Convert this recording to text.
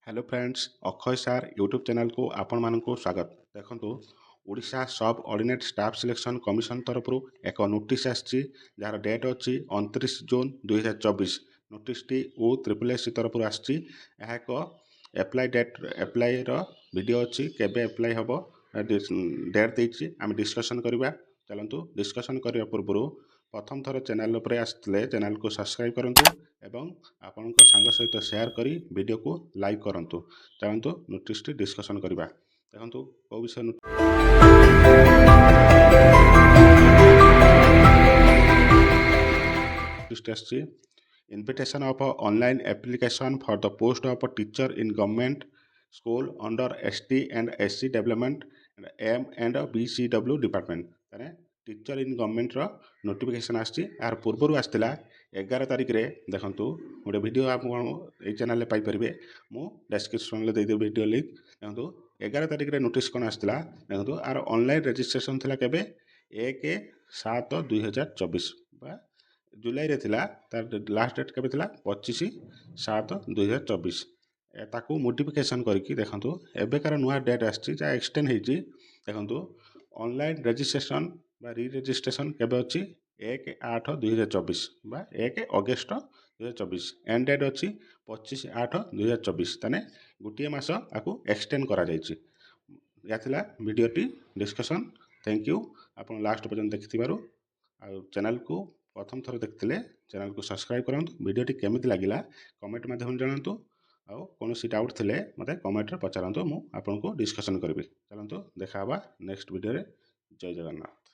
Hello friends Akshay सार YouTube channel को आपण मानक स्वागत। देखो ओडिशा सब ऑर्डिनेट स्टाफ सिलेक्शन कमिशन तरफ एक नोटिस आसी जार डेट अच्छी 29 June 2024। Notice T O triple S तरफ आसी एक एप्लाई डेट एप्लाई वीडियो अच्छी केबे एप्लाई हम डेट देती आम डिस्कसन करवा। चलतु डिस्कसन करने पूर्व प्रथम थर चैनल उपरे आसते चैनल को सब्सक्राइब करूँ एवं आपण सांग सहित शेयर करी वीडियो को लाइक करूँ। चलतु नोटिस टी डिस्कसन करवा। देखो कौ विषय notice invitation of online application for the post of teacher in government school under ST and SC development M and BCW department teacher in government notification आसी यार पूर्वर आसाला 11 तारिख रे। देखो गोटे वीडियो आप ये चैनल पाइपर मु डिस्क्रिप्शन में देदेवी वीडियो लिंक। देखो 11 तारिख रे नोटिस कौन आसाला देखो यार ऑनलाइन रजिस्ट्रेशन थिला केबे 1/7/2024 जुलाई रे थिला तार लास्ट डेट केबे थिला 25/7/2024 ताकू मोडिफिकेशन करके देखो एबेकार नुआ डेट आसी एक्सटेंड होती। देखो ऑनलाइन रजिस्ट्रेशन बा री रजिस्ट्रेशन केबे अच्छी 1/8/2024 बा 1 अगस्ट 2024 एंड डेट अच्छी 25/8/2024 ताने गोटे मास आपको एक्सटेंड करा जायछि। या थिला वीडियोटी डिस्कशन। थैंक यू आपण लास्ट पर्यंत देखिथिबारु। आ चैनल को प्रथम थर देखते चैनल को सब्सक्राइब करूँ। वीडियोटी केमिति लागिला कमेंट माध्यम जनातु। आउ कौन डाउट थिले मते कमेंट रे पचारंतु मु आपनको डिस्कशन करिवि। चलंतु देखा नेक्स्ट वीडियो रे। जय जगन्नाथ।